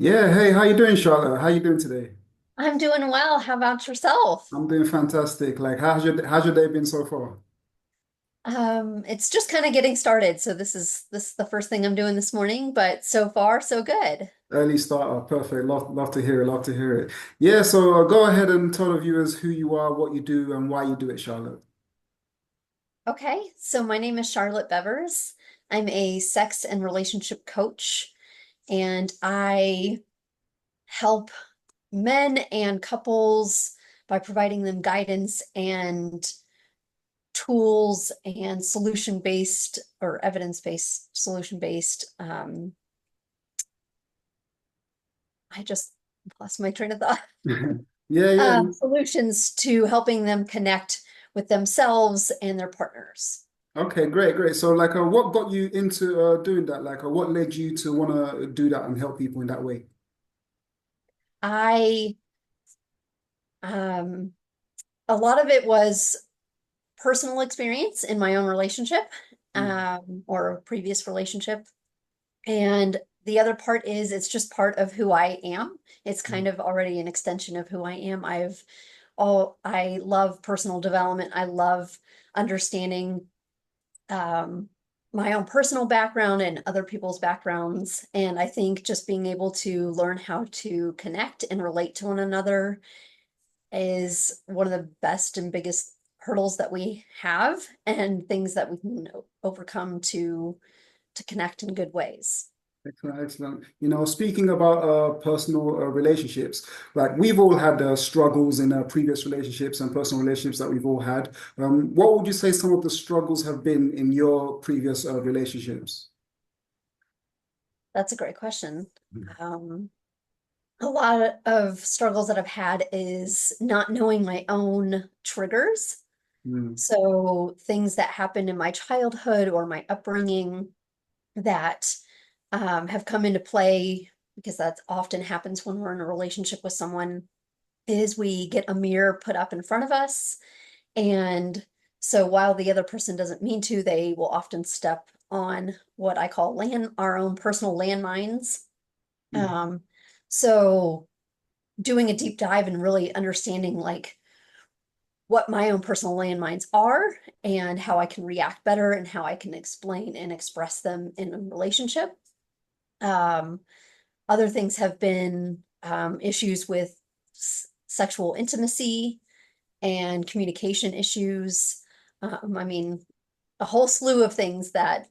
Yeah, hey, how you doing, Charlotte? How you doing today? I'm doing well. How about yourself? I'm doing fantastic. Like, how's your day been so far? It's just kind of getting started, so this is the first thing I'm doing this morning, but so far so good. Early starter, perfect. Love to hear it. Love to hear it. Yeah, so go ahead and tell the viewers who you are, what you do, and why you do it, Charlotte. Okay, so my name is Charlotte Bevers. I'm a sex and relationship coach, and I help men and couples by providing them guidance and tools and solution-based or evidence-based, solution-based. I just lost my train of thought. Yeah, yeah. Solutions to helping them connect with themselves and their partners. Okay, great, great. So, like, what got you into doing that? Like, what led you to want to do that and help people in that way? I, um, a lot of it was personal experience in my own relationship, Mm, or previous relationship. And the other part is it's just part of who I am. It's mm, kind of already an extension of who I am. I love personal development. I love understanding um, my own personal background and other people's backgrounds. And I think just being able to learn how to connect and relate to one another is one of the best and biggest hurdles that we have and things that we can overcome to connect in good ways. Excellent, excellent. Speaking about personal relationships, like we've all had struggles in previous relationships and personal relationships that we've all had. What would you say some of the struggles have been in your previous relationships? That's a great question. Um, a lot of struggles that I've had is not knowing my own triggers. Mm, So things that happened in my childhood or my upbringing that have come into play because that often happens when we're in a relationship with someone is we get a mirror put up in front of us. And so while the other person doesn't mean to, they will often step on what I call our own personal landmines. mm, Um, so doing a deep dive and really understanding like what my own personal landmines are and how I can react better and how I can explain and express them in a relationship. Um, Other things have been issues with sexual intimacy and communication issues. I mean, a whole slew of things that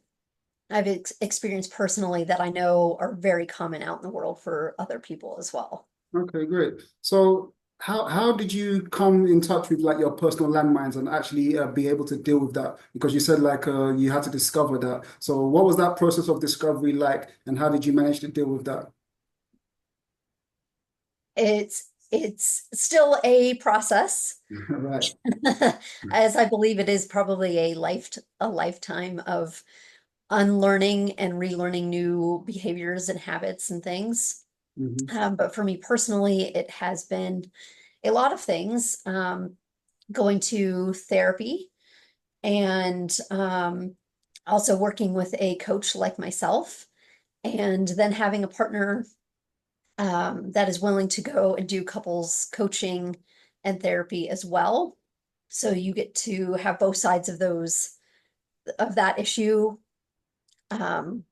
I've experienced personally that I know are very common out in the world for other people as well. okay, great. So how did you come in touch with like your personal landmines and actually be able to deal with that? Because you said like you had to discover that. So what was that process of discovery like, and how did you manage to deal with that? It's still a process, Right. as I believe it is probably a lifetime of unlearning and relearning new behaviors and habits and things. Hmm. But for me personally, it has been a lot of things. Going to therapy and also working with a coach like myself, and then having a partner that is willing to go and do couples coaching and therapy as well. So you get to have both sides of of that issue, um,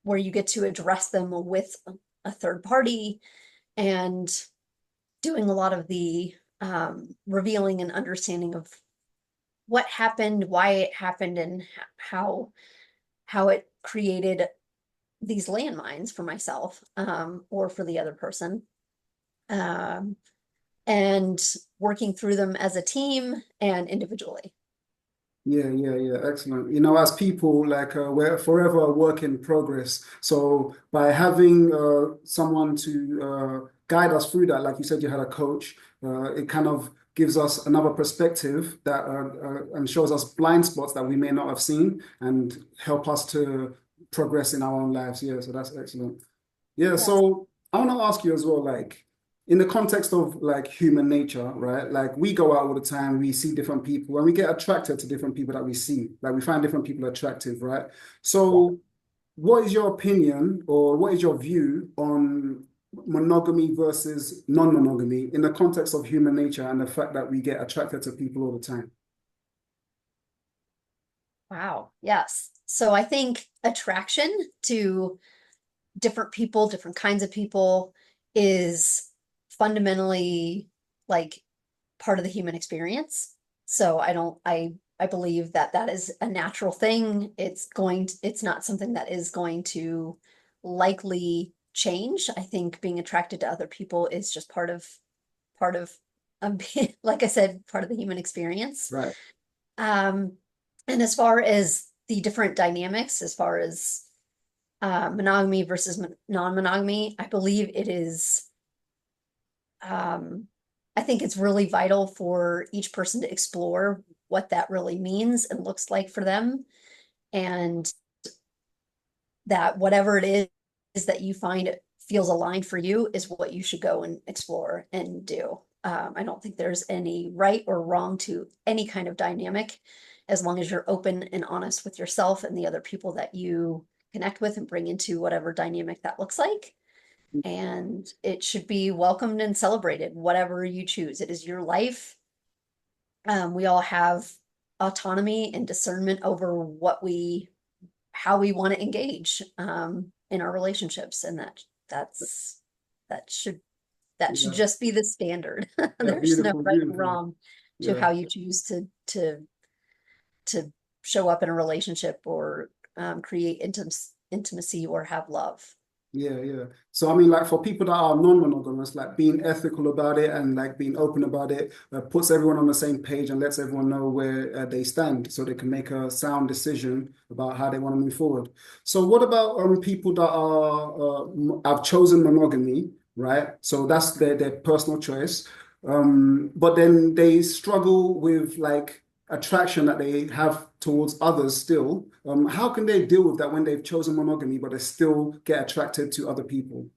where you get to address them with a third party and doing a lot of the revealing and understanding of what happened, why it happened, and how how it created these landmines for myself or for the other person. Um, and working through them as a team and individually. Yeah, yeah, yeah, excellent. As people, like we're forever a work in progress. So by having someone to guide us through that, like you said, you had a coach, it kind of gives us another perspective that and shows us blind spots that we may not have seen and help us to progress in our own lives. Yeah, so that's excellent. Yeah, Yes. so I want to ask you as well, like in the context of like human nature, right? Like we go out all the time, we see different people, and we get attracted to different people that we see. Like we find different people attractive, right? Yeah. So what is your opinion or what is your view on monogamy versus non-monogamy in the context of human nature and the fact that we get attracted to people all the time? Wow. Yes. So I think attraction to different people, different kinds of people is fundamentally like part of the human experience. So I believe that that is a natural thing. It's not something that is going to likely change. I think being attracted to other people is just part of like I said, part of the human experience. Right. Um, and as far as the different dynamics, as far as monogamy versus non-monogamy, I believe it is, um, I think it's really vital for each person to explore what that really means and looks like for them. And that whatever it is that you find feels aligned for you is what you should go and explore and do. I don't think there's any right or wrong to any kind of dynamic as long as you're open and honest with yourself and the other people that you connect with and bring into whatever dynamic that looks like. And it should be welcomed and celebrated, whatever you choose. It is your life. We all have autonomy and discernment over how we want to engage in our relationships, and that's that should that should Yeah. just be the standard. Yeah. There's no Beautiful. right or Beautiful. wrong to Yeah. how you choose to show up in a relationship or create intimacy or have love. Yeah, yeah. So I mean, like for people that are non-monogamous, like being ethical about it and like being open about it, puts everyone on the same page and lets everyone know where they stand, so they can make a sound decision about how they want to move forward. So what about people that are have chosen monogamy, right? So that's their personal choice. But then they struggle with like attraction that they have towards others still. How can they deal with that when they've chosen monogamy, but they still get attracted to other people?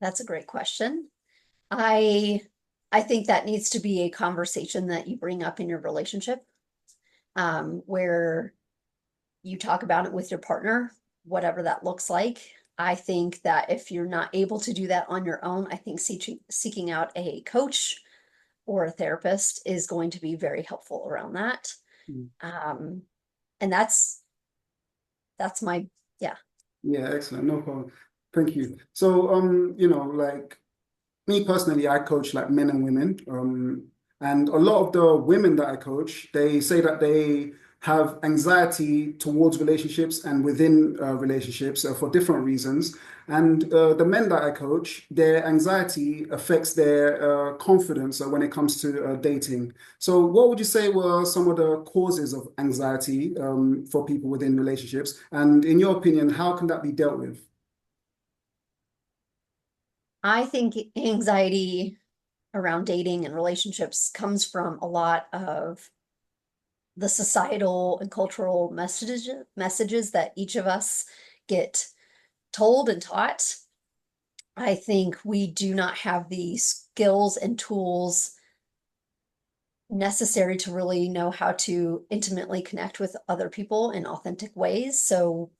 That's a great question. I I think that needs to be a conversation that you bring up in your relationship, where you talk about it with your partner, whatever that looks like. I think that if you're not able to do that on your own, I think seeking out a coach or a therapist is going to be very helpful around that. Mm. Um, and that's my, yeah. Yeah, excellent. No problem. Thank you. So, like me personally, I coach like men and women. And a lot of the women that I coach, they say that they have anxiety towards relationships and within relationships for different reasons. And the men that I coach, their anxiety affects their confidence when it comes to dating. So, what would you say were some of the causes of anxiety for people within relationships? And in your opinion, how can that be dealt with? I think anxiety around dating and relationships comes from a lot of the societal and cultural messages that each of us get told and taught. I think we do not have the skills and tools necessary to really know how to intimately connect with other people in authentic ways. So,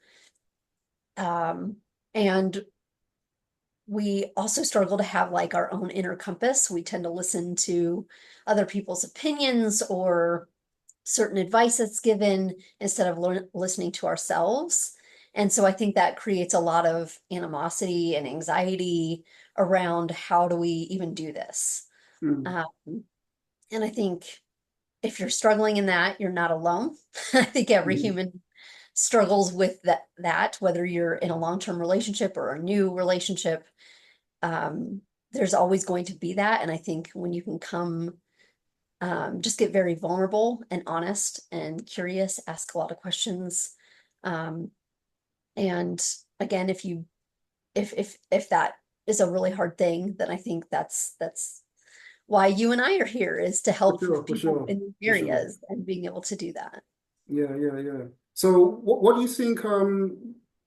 um, and we also struggle to have like our own inner compass. We tend to listen to other people's opinions or certain advice that's given instead of listening to ourselves. And so I think that creates a lot of animosity and anxiety around how do we even do this. Mm, Um, and I think if you're struggling in that, you're not alone. I think every mhm, human struggles with that, whether you're in a long-term relationship or a new relationship. Um, there's always going to be that. And I think when you can come just get very vulnerable and honest and curious, ask a lot of questions. Um, and again, if that is a really hard thing, then I think that's why you and I are here is to for help sure, for people sure, in these for sure. areas and being able to do that. Yeah, yeah, yeah. So what do you think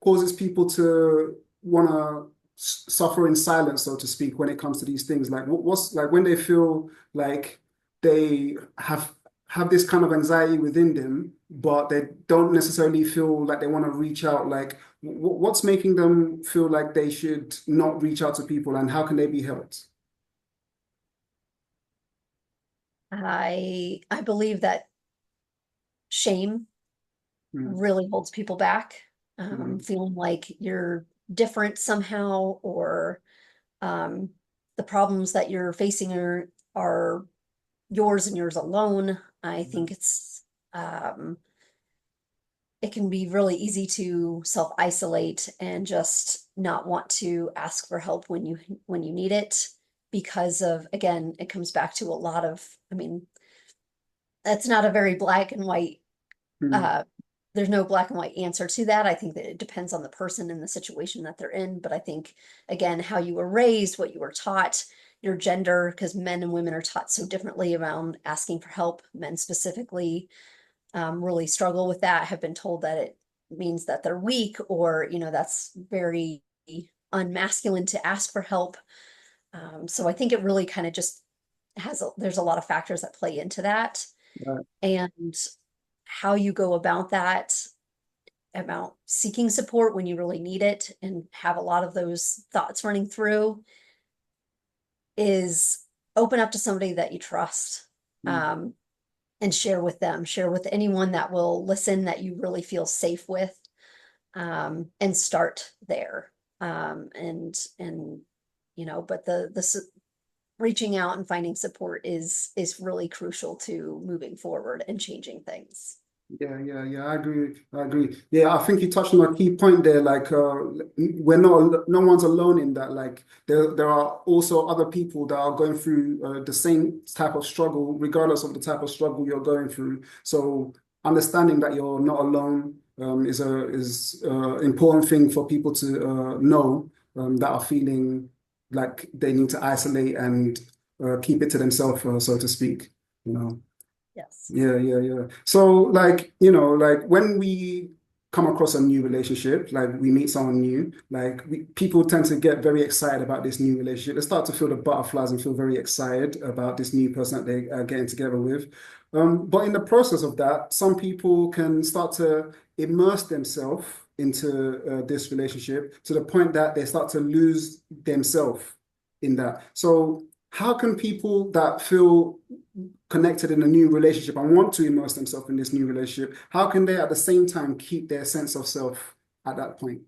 causes people to want to suffer in silence, so to speak, when it comes to these things? Like what's like when they feel like they have have this kind of anxiety within them, but they don't necessarily feel like they want to reach out. Like, what's making them feel like they should not reach out to people, and how can they be helped? I believe that shame Mm, really holds people back, mm, feeling like you're different somehow, or um, the problems that you're facing are yours and yours alone. I think um, it can be really easy to self-isolate and just not want to ask for help when you need it because of, again, it comes back to a lot of, I mean, that's not a very black and white mm, uh there's no black and white answer to that. I think that it depends on the person and the situation that they're in. But I think, again, how you were raised, what you were taught, your gender, because men and women are taught so differently around asking for help. Men specifically really struggle with that, have been told that it means that they're weak, or, that's very unmasculine to ask for help. So I think it really kind of just there's a lot of factors that play into that. right. And how you go about that, about seeking support when you really need it and have a lot of those thoughts running through, is open up to somebody that you trust, Mm, um, and share with them, share with anyone that will listen, that you really feel safe with, and start there. And but reaching out and finding support is really crucial to moving forward and changing things. yeah, yeah, yeah. I agree. I agree. Yeah, I think you touched on a key point there. Like, we're not, no one's alone in that. Like, there are also other people that are going through the same type of struggle, regardless of the type of struggle you're going through. So, understanding that you're not alone is important thing for people to know that are feeling like they need to isolate and keep it to themselves, so to speak. You know. Yes. Yeah, yeah, yeah. So, like, like when we come across a new relationship, like we meet someone new, like people tend to get very excited about this new relationship. They start to feel the butterflies and feel very excited about this new person that they are getting together with. But in the process of that, some people can start to immerse themselves into this relationship to the point that they start to lose themselves in that. So, how can people that feel connected in a new relationship and want to immerse themselves in this new relationship, how can they at the same time keep their sense of self at that point?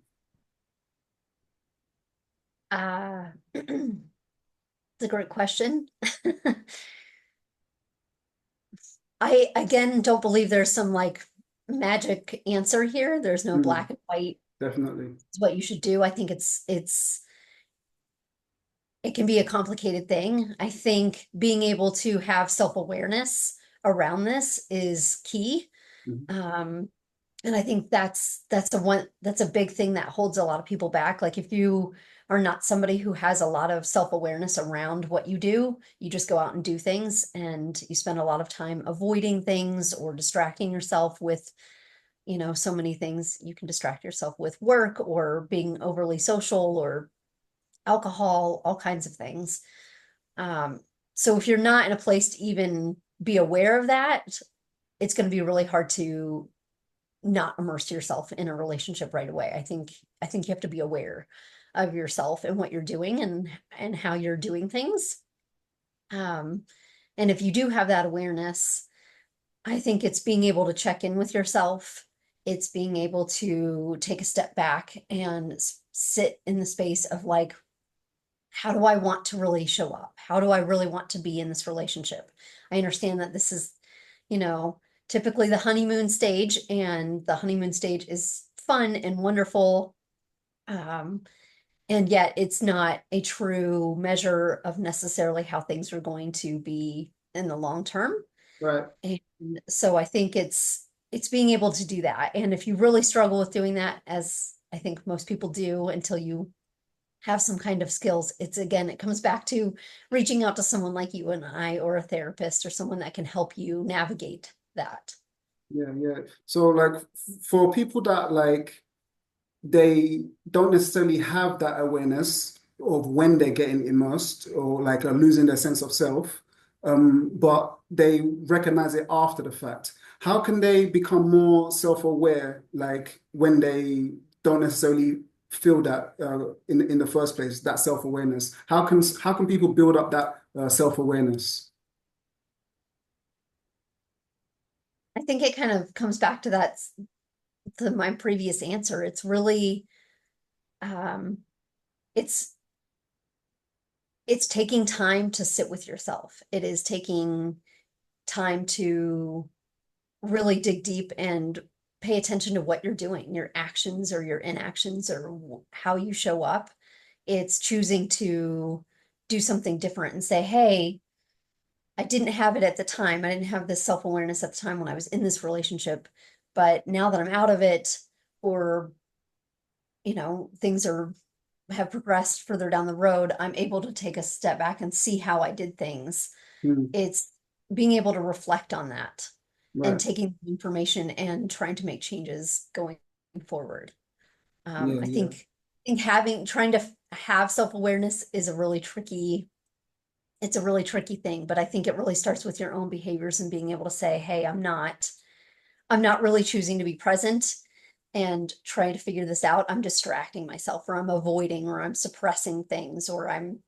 It's a great question. I again don't believe there's some like magic answer here. There's no Mm, black and white. definitely. It's what you should do. I think it can be a complicated thing. I think being able to have self-awareness around this is key. Mhm. Um, and I think that's a big thing that holds a lot of people back. Like if you are not somebody who has a lot of self-awareness around what you do, you just go out and do things and you spend a lot of time avoiding things or distracting yourself with, so many things you can distract yourself with, work or being overly social or alcohol, all kinds of things. Um, so if you're not in a place to even be aware of that, it's going to be really hard to not immerse yourself in a relationship right away. I think you have to be aware of yourself and what you're doing and how you're doing things. Um, and if you do have that awareness, I think it's being able to check in with yourself. It's being able to take a step back and sit in the space of like, how do I want to really show up? How do I really want to be in this relationship? I understand that this is, you know, typically the honeymoon stage, and the honeymoon stage is fun and wonderful. Um, and yet it's not a true measure of necessarily how things are going to be in the long term. Right. And so I think it's being able to do that. And if you really struggle with doing that, as I think most people do until you have some kind of skills, it's again, it comes back to reaching out to someone like you and I, or a therapist, or someone that can help you navigate that. Yeah, yeah. So like for people that like they don't necessarily have that awareness of when they're getting immersed or like are losing their sense of self, but they recognize it after the fact. How can they become more self-aware, like when they don't necessarily feel that in the first place, that self-awareness? How can people build up that self-awareness? I think it kind of comes back to that, to my previous answer. It's really, um, it's it's taking time to sit with yourself. It is taking time to really dig deep and pay attention to what you're doing, your actions or your inactions or how you show up. It's choosing to do something different and say, hey, I didn't have it at the time. I didn't have this self-awareness at the time when I was in this relationship. But now that I'm out of it, or, things have progressed further down the road, I'm able to take a step back and see how I did things. Mm, It's being able to reflect on that and right. taking the information and trying to make changes going forward. Yeah, I yeah, think trying to have self-awareness is it's a really tricky thing, but I think it really starts with your own behaviors and being able to say, hey, I'm not really choosing to be present and trying to figure this out. I'm distracting myself, or I'm avoiding, or I'm suppressing things, or I'm,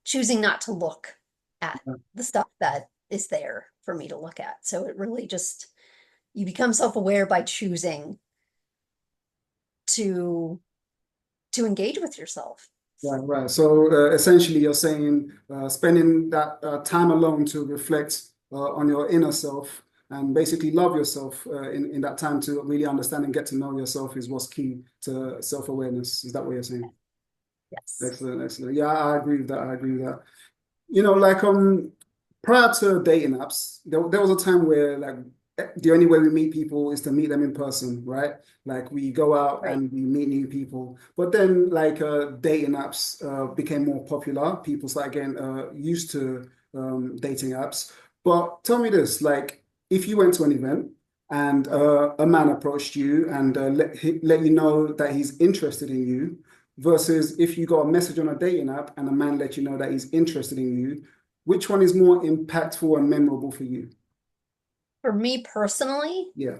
choosing not to look at yeah, the stuff that is there for me to look at. So it really just, you become self-aware by choosing to engage with yourself. right, right. So essentially, you're saying spending that time alone to reflect on your inner self and basically love yourself in that time to really understand and get to know yourself is what's key to self-awareness. Is that what you're saying? Yes. Excellent, excellent. Yeah, I agree with that. I agree with that. Like prior to dating apps, there was a time where like the only way we meet people is to meet them in person, right? Like we go out Right. and we meet new people. But then like dating apps became more popular. People started getting used to dating apps. But tell me this, like if you went to an event and a man approached you and let you know that he's interested in you, versus if you got a message on a dating app and a man let you know that he's interested in you, which one is more impactful and memorable for you? For me personally, Yeah,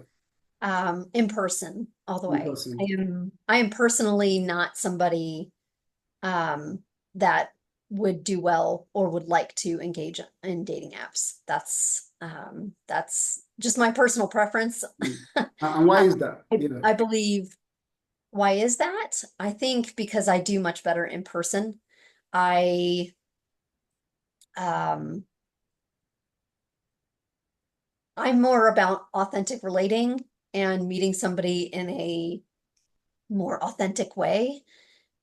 in person all the in way. person. I am personally not somebody um that would do well or would like to engage in dating apps. That's just my personal preference. Mm. And why is that? Yeah, I believe, why is that? I think because I do much better in person. I um I'm more about authentic relating and meeting somebody in a more authentic way.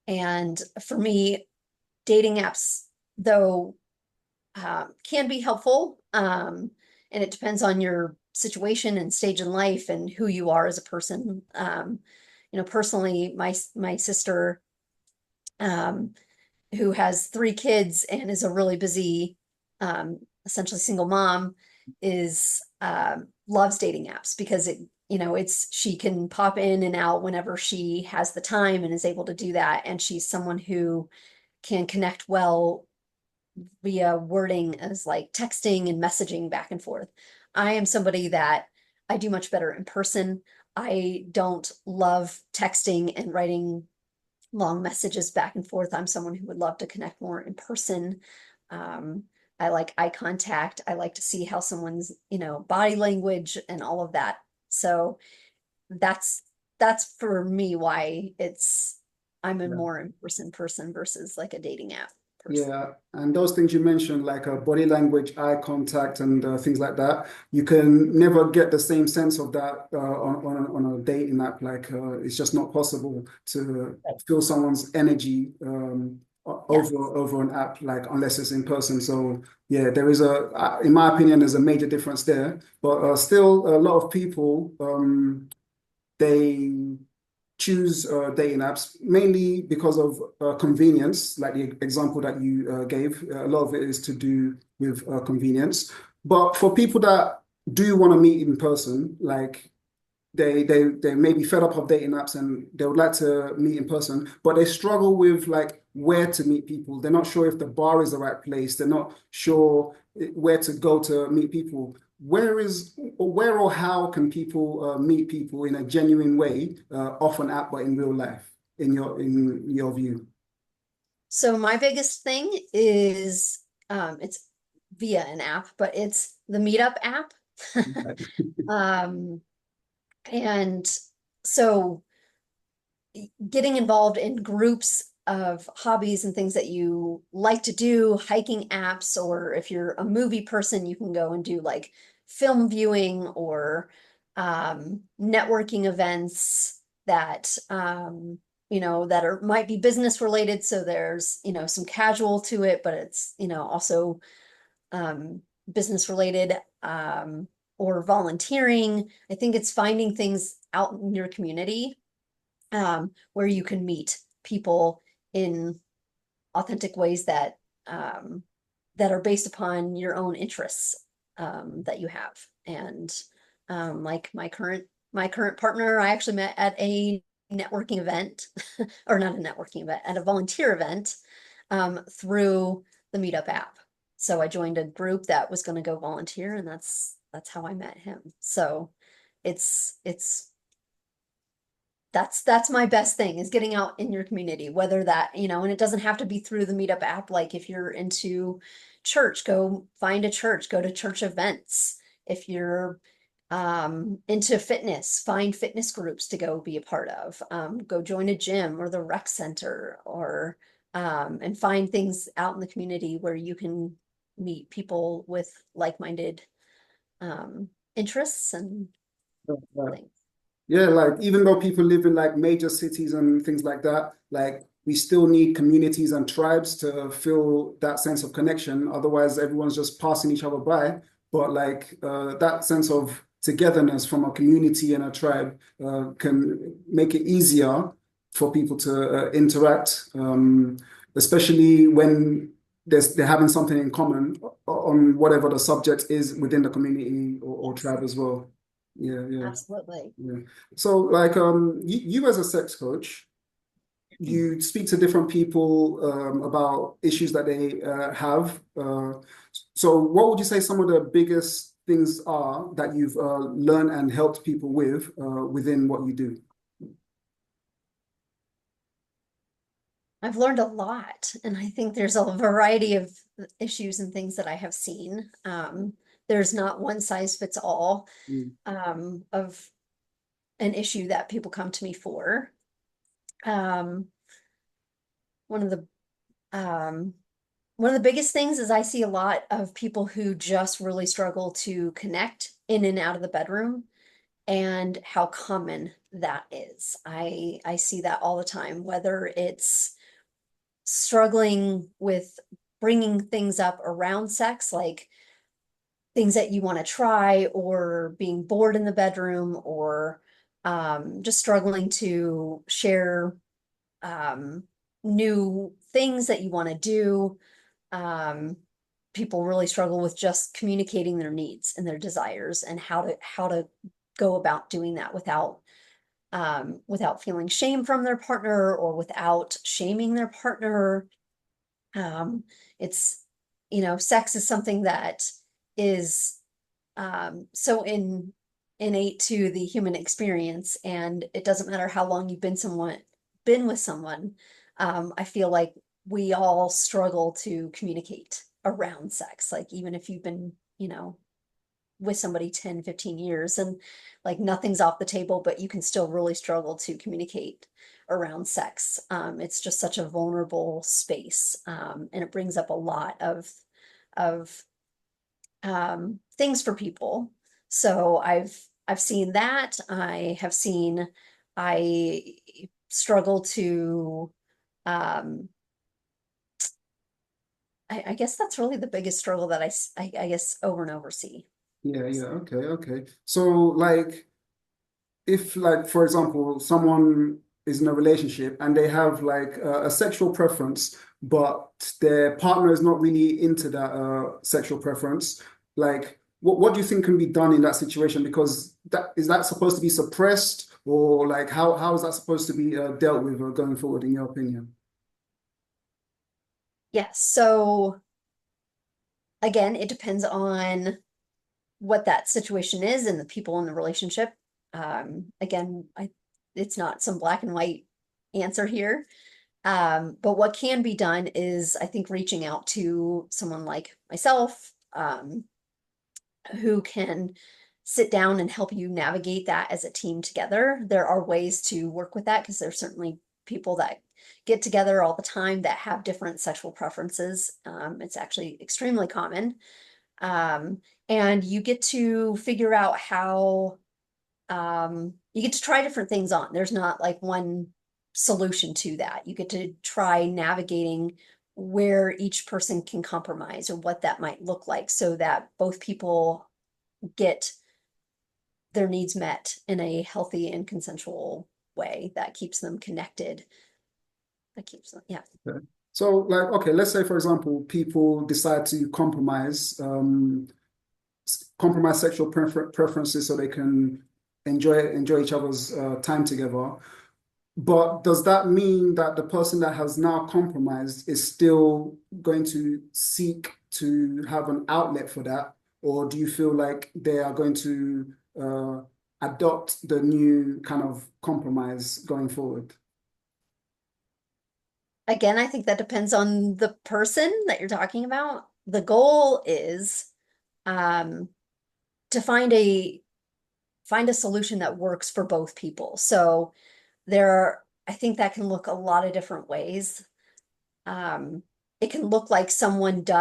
And for me, dating apps, though, can be helpful. And it depends on your situation and stage in life and who you are as a person. Personally, my sister, um, who has 3 kids and is a really busy, essentially single mom, is loves dating apps because she can pop in and out whenever she has the time and is able to do that. And she's someone who can connect well via wording as like texting and messaging back and forth. I am somebody that I do much better in person. I don't love texting and writing long messages back and forth. I'm someone who would love to connect more in person. Um, I like eye contact. I like to see how someone's, body language and all of that. So that's that's for me why I'm a yeah. more in-person person versus like a dating app person. Yeah, and those things you mentioned, like body language, eye contact, and things like that, you can never get the same sense of that on a dating app. Like it's just not possible to Right. feel someone's energy Yes. over an app, like unless it's in person. So yeah, there is in my opinion, there's a major difference there. But still, a lot of people they choose dating apps mainly because of convenience, like the example that you gave. A lot of it is to do with convenience. But for people that do want to meet in person, like they may be fed up of dating apps and they would like to meet in person, but they struggle with like where to meet people. They're not sure if the bar is the right place. They're not sure where to go to meet people. Where or how can people meet people in a genuine way, off an app but in real life, in your view? So my biggest thing is it's via an app, but it's the Meetup app. Um, and so getting involved in groups of hobbies and things that you like to do, hiking apps, or if you're a movie person, you can go and do like film viewing or networking events that that are might be business related. So there's, some casual to it, but it's, also business related, or volunteering. I think it's finding things out in your community, where you can meet people in authentic ways that are based upon your own interests, that you have. And like my current partner, I actually met at a networking event, or not a networking event, at a volunteer event, through the Meetup app. So I joined a group that was going to go volunteer, and that's how I met him. So it's that's my best thing, is getting out in your community, whether that, and it doesn't have to be through the Meetup app. Like if you're into church, go find a church, go to church events. If you're into fitness, find fitness groups to go be a part of. Go join a gym or the rec center, or and find things out in the community where you can meet people with like-minded interests and things. Yeah, like even though people live in like major cities and things like that, like we still need communities and tribes to feel that sense of connection. Otherwise, everyone's just passing each other by. But like that sense of togetherness from a community and a tribe can make it easier for people to interact, especially when they're having something in common on whatever the subject is within the community or tribe as well. Yeah, yeah. Absolutely. Yeah. So like you as a sex coach, you speak to different people about issues that they have. So what would you say some of the biggest things are that you've learned and helped people with within what you do? I've learned a lot, and I think there's a variety of issues and things that I have seen. There's not one size fits all, Mm. of an issue that people come to me for. Um, one of the um, one of the biggest things is I see a lot of people who just really struggle to connect in and out of the bedroom, and how common that is. I see that all the time, whether it's struggling with bringing things up around sex, like things that you want to try, or being bored in the bedroom, or just struggling to share um, new things that you want to do. Um, People really struggle with just communicating their needs and their desires, and how to go about doing that without feeling shame from their partner, or without shaming their partner. Um, it's, sex is something that is so innate to the human experience, and it doesn't matter how long you've been with someone. I feel like we all struggle to communicate around sex. Like even if you've been, with somebody 10, 15 years, and like nothing's off the table, but you can still really struggle to communicate around sex. It's just such a vulnerable space, and it brings up a lot of things for people. So I've seen that. I struggle to um, I guess that's really the biggest struggle that I guess over and over see. Yeah, yeah, okay, okay. So like if like for example someone is in a relationship and they have like a sexual preference but their partner is not really into that sexual preference, like what do you think can be done in that situation? Because that is that supposed to be suppressed, or like how is that supposed to be dealt with going forward, in your opinion? Yes. So again, it depends on what that situation is and the people in the relationship. Again, it's not some black and white answer here. But what can be done is, I think, reaching out to someone like myself, who can sit down and help you navigate that as a team together. There are ways to work with that because there's certainly people that get together all the time that have different sexual preferences. It's actually extremely common. Um, and you get to figure out how you get to try different things on. There's not like one solution to that. You get to try navigating where each person can compromise or what that might look like so that both people get their needs met in a healthy and consensual way that keeps them connected. That keeps them, yeah. Okay. So, like, okay, let's say, for example, people decide to compromise sexual preferences so they can enjoy each other's time together. But does that mean that the person that has now compromised is still going to seek to have an outlet for that? Or do you feel like they are going to adopt the new kind of compromise going forward? Again, I think that depends on the person that you're talking about. The goal is um, to find a solution that works for both people. So I think that can look a lot of different ways. Um, it can look like someone who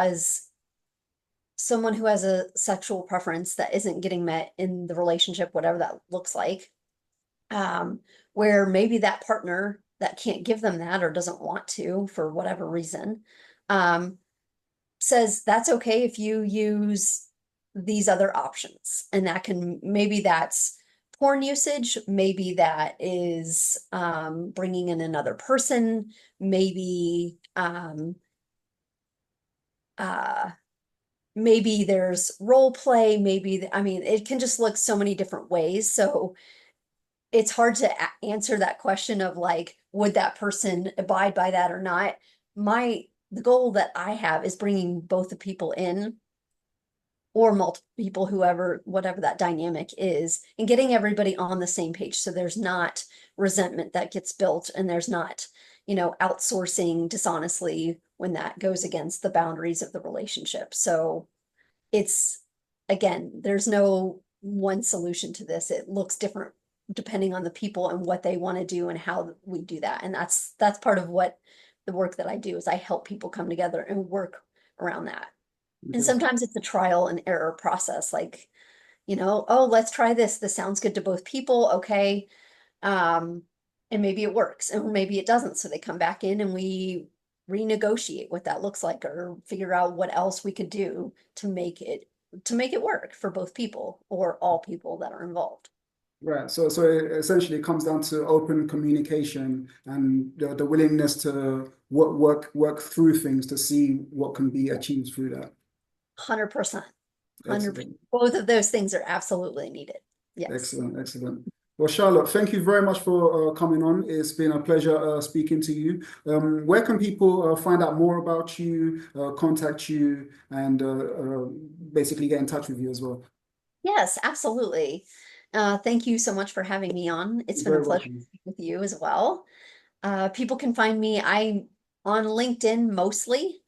has a sexual preference that isn't getting met in the relationship, whatever that looks like, um, where maybe that partner that can't give them that or doesn't want to for whatever reason, um, says that's okay if you use these other options. And maybe that's porn usage, maybe that is bringing in another person, maybe uh, maybe there's role play, I mean, it can just look so many different ways. So it's hard to answer that question of like, would that person abide by that or not? The goal that I have is bringing both the people in or multiple people, whatever that dynamic is, and getting everybody on the same page. So there's not resentment that gets built and there's not, outsourcing dishonestly when that goes against the boundaries of the relationship. So it's, again, there's no one solution to this. It looks different depending on the people and what they want to do and how we do that. And that's part of what the work that I do is I help people come together and work around that. And Okay. sometimes it's a trial and error process, like, oh, let's try this. This sounds good to both people. Okay. Um, and maybe it works and maybe it doesn't. So they come back in and we renegotiate what that looks like or figure out what else we could do to make it work for both people or all people that are involved. Right. So it essentially comes down to open communication and the willingness to work through things to see what can be Yeah, achieved through that. 100%. 100%. Excellent. Both of those things are absolutely needed. Yes. Excellent. Excellent. Well, Charlotte, thank you very much for coming on. It's been a pleasure speaking to you. Where can people find out more about you, contact you, and basically get in touch with you as well? Yes, absolutely. Thank you so much for having me on. It's You're been a very pleasure to welcome. speak with you as well. People can find me. I'm on LinkedIn mostly.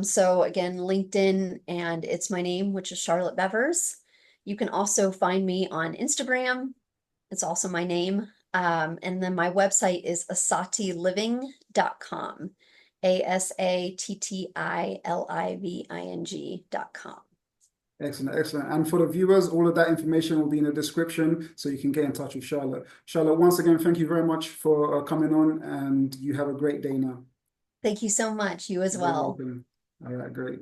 So again, LinkedIn, and it's my name, which is Charlotte Bevers. You can also find me on Instagram. It's also my name. And then my website is asatiliving.com. ASATTILIVING.com. Excellent, excellent. And for the viewers, all of that information will be in the description so you can get in touch with Charlotte. Charlotte, once again, thank you very much for coming on, and you have a great day now. Thank you so much. You as You're very well. welcome. All right, great.